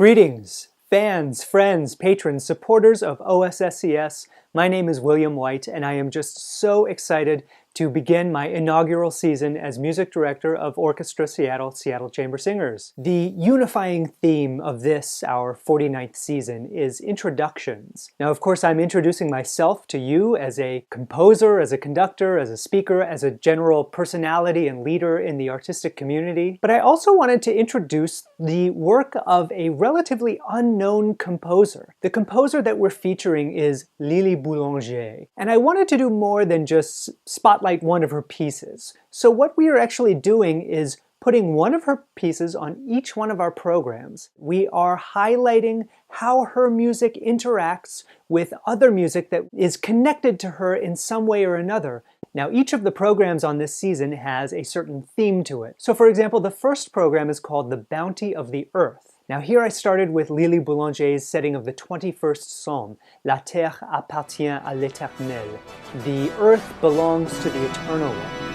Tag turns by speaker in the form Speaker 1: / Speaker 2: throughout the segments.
Speaker 1: Greetings, fans, friends, patrons, supporters of OSSCS. My name is William White, and I am just so excited to begin my inaugural season as music director of Orchestra Seattle Chamber Singers. The unifying theme of this, our 49th season, is introductions. Now, of course, I'm introducing myself to you as a composer, as a conductor, as a speaker, as a general personality and leader in the artistic community. But I also wanted to introduce the work of a relatively unknown composer. The composer that we're featuring is Lili Boulanger. And I wanted to do more than just spotlight one of her pieces. So what we are actually doing is putting one of her pieces on each one of our programs. We are highlighting how her music interacts with other music that is connected to her in some way or another. Now, each of the programs on this season has a certain theme to it. So for example, the first program is called The Bounty of the Earth. Now here I started with Lili Boulanger's setting of the 21st Psalm, La terre appartient à l'Éternel. The earth belongs to the Eternal One.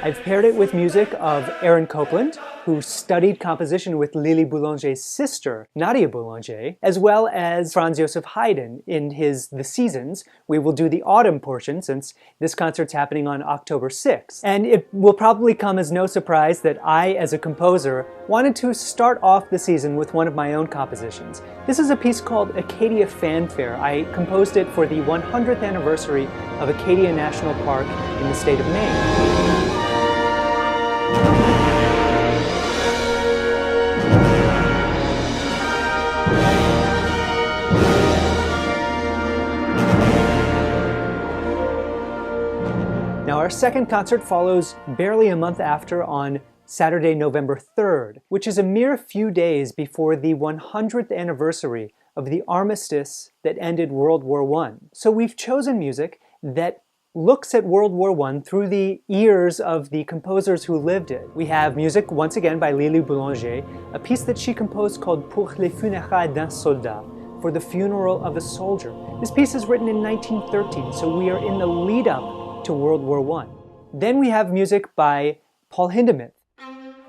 Speaker 1: I've paired it with music of Aaron Copland, who studied composition with Lili Boulanger's sister, Nadia Boulanger, as well as Franz Joseph Haydn in his The Seasons. We will do the autumn portion since this concert's happening on October 6th. And it will probably come as no surprise that I, as a composer, wanted to start off the season with one of my own compositions. This is a piece called Acadia Fanfare. I composed it for the 100th anniversary of Acadia National Park in the state of Maine. Now, our second concert follows barely a month after on Saturday, November 3rd, which is a mere few days before the 100th anniversary of the armistice that ended World War I. So we've chosen music that looks at World War I through the ears of the composers who lived it. We have music, once again, by Lili Boulanger, a piece that she composed called Pour les funérailles d'un soldat, for the funeral of a soldier. This piece is written in 1913, so we are in the lead-up to World War I. Then we have music by Paul Hindemith.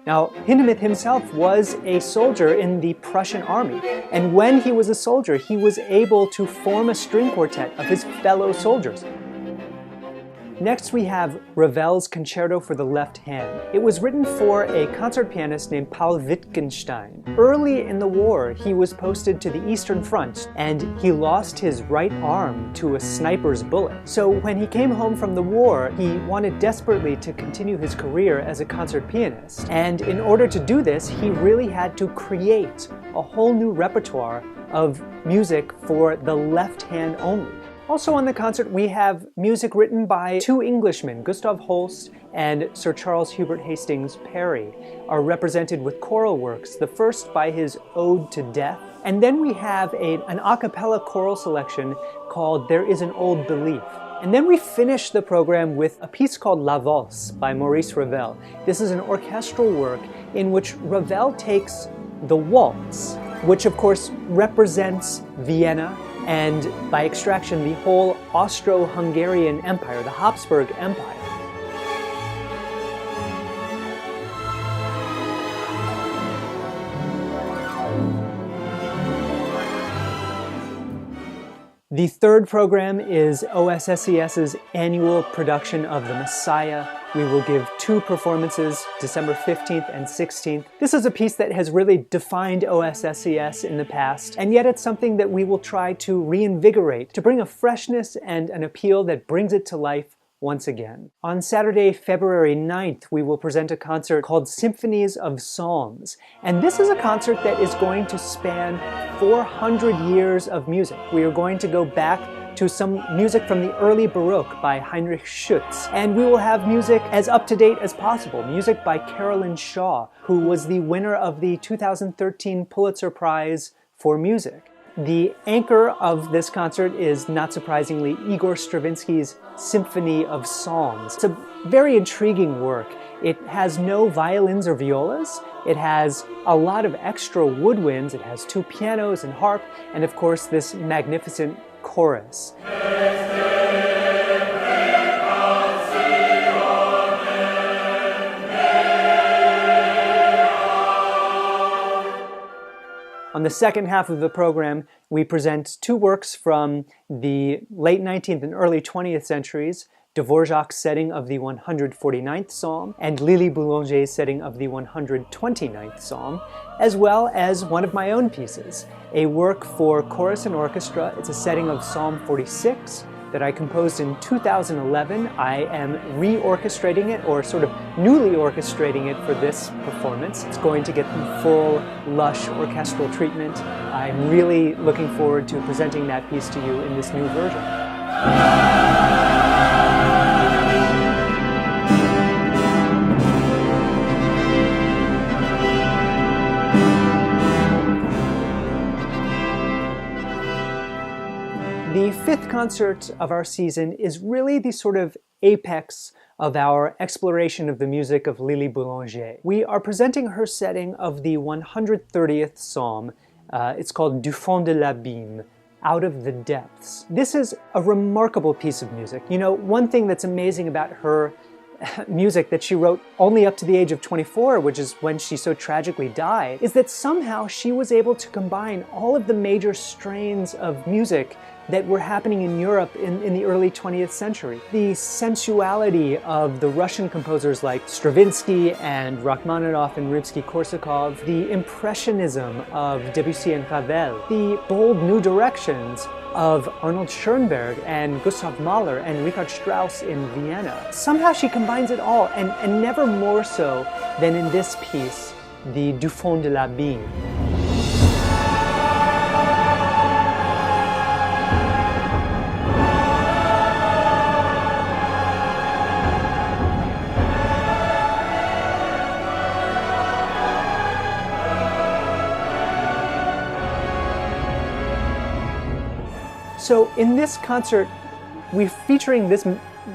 Speaker 1: Now, Hindemith himself was a soldier in the Prussian army, and when he was a soldier, he was able to form a string quartet of his fellow soldiers. Next, we have Ravel's Concerto for the Left Hand. It was written for a concert pianist named Paul Wittgenstein. Early in the war, he was posted to the Eastern Front, and he lost his right arm to a sniper's bullet. So when he came home from the war, he wanted desperately to continue his career as a concert pianist. And in order to do this, he really had to create a whole new repertoire of music for the left hand only. Also on the concert, we have music written by two Englishmen, Gustav Holst and Sir Charles Hubert Hastings Parry, are represented with choral works, the first by his Ode to Death. And then we have an a cappella choral selection called There Is an Old Belief. And then we finish the program with a piece called La Valse by Maurice Ravel. This is an orchestral work in which Ravel takes the waltz, which of course represents Vienna, and by extraction, the whole Austro-Hungarian Empire, the Habsburg Empire. The third program is OSSCS's annual production of The Messiah. We will give two performances, December 15th and 16th. This is a piece that has really defined OSSCS in the past, and yet it's something that we will try to reinvigorate, to bring a freshness and an appeal that brings it to life once again. On Saturday, February 9th, we will present a concert called Symphonies of Psalms. And this is a concert that is going to span 400 years of music. We are going to go back to some music from the early Baroque by Heinrich Schütz. And we will have music as up-to-date as possible, music by Carolyn Shaw, who was the winner of the 2013 Pulitzer Prize for Music. The anchor of this concert is, not surprisingly, Igor Stravinsky's Symphony of Psalms. It's a very intriguing work. It has no violins or violas. It has a lot of extra woodwinds. It has two pianos and harp, and of course this magnificent chorus. On the second half of the program, we present two works from the late 19th and early 20th centuries, Dvorak's setting of the 149th Psalm and Lili Boulanger's setting of the 129th Psalm, as well as one of my own pieces, a work for chorus and orchestra. It's a setting of Psalm 46 that I composed in 2011. I am re-orchestrating it, or sort of newly orchestrating it for this performance. It's going to get the full, lush orchestral treatment. I'm really looking forward to presenting that piece to you in this new version. The fifth concert of our season is really the sort of apex of our exploration of the music of Lili Boulanger. We are presenting her setting of the 130th Psalm. It's called Du fond de l'abîme, Out of the Depths. This is a remarkable piece of music. You know, one thing that's amazing about her music that she wrote only up to the age of 24, which is when she so tragically died, is that somehow she was able to combine all of the major strains of music that were happening in Europe in the early 20th century. The sensuality of the Russian composers like Stravinsky and Rachmaninoff and Rimsky-Korsakov, the impressionism of Debussy and Ravel, the bold new directions of Arnold Schoenberg and Gustav Mahler and Richard Strauss in Vienna. Somehow she combines it all, and never more so than in this piece, the Du fond de l'abîme. So in this concert, we're featuring this,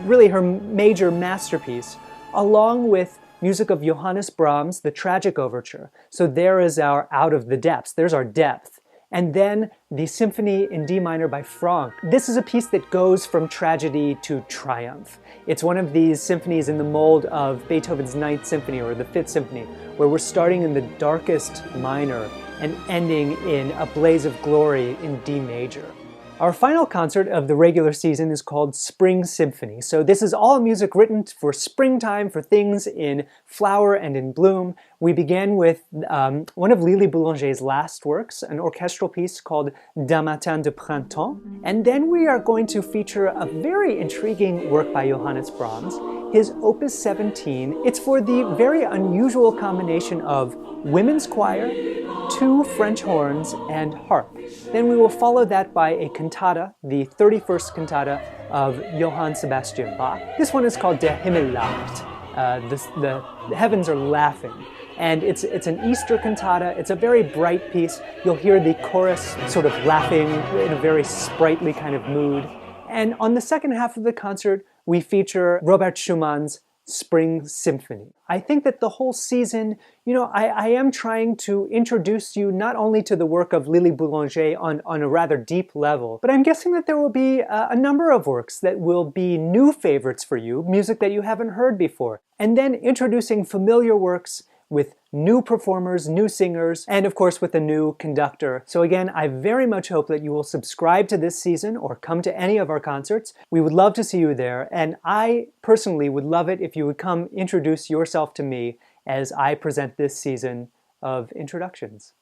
Speaker 1: really her major masterpiece, along with music of Johannes Brahms, the Tragic Overture. So there is our Out of the Depths, there's our depth. And then the Symphony in D minor by Franck. This is a piece that goes from tragedy to triumph. It's one of these symphonies in the mold of Beethoven's Ninth Symphony or the Fifth Symphony, where we're starting in the darkest minor and ending in a blaze of glory in D major. Our final concert of the regular season is called Spring Symphony. So this is all music written for springtime, for things in flower and in bloom. We began with one of Lili Boulanger's last works, an orchestral piece called D'un matin de printemps. And then we are going to feature a very intriguing work by Johannes Brahms, his Opus 17. It's for the very unusual combination of women's choir, 2 French horns, and harp. Then we will follow that by a cantata, the 31st cantata of Johann Sebastian Bach. This one is called Der Himmel lacht. The heavens are laughing. And it's an Easter cantata. It's a very bright piece. You'll hear the chorus sort of laughing in a very sprightly kind of mood. And on the second half of the concert, we feature Robert Schumann's Spring Symphony. I think that the whole season, you know, I am trying to introduce you not only to the work of Lili Boulanger on a rather deep level, but I'm guessing that there will be a number of works that will be new favorites for you, music that you haven't heard before, and then introducing familiar works with new performers, new singers, and of course with a new conductor. So again, I very much hope that you will subscribe to this season or come to any of our concerts. We would love to see you there, and I personally would love it if you would come introduce yourself to me as I present this season of introductions.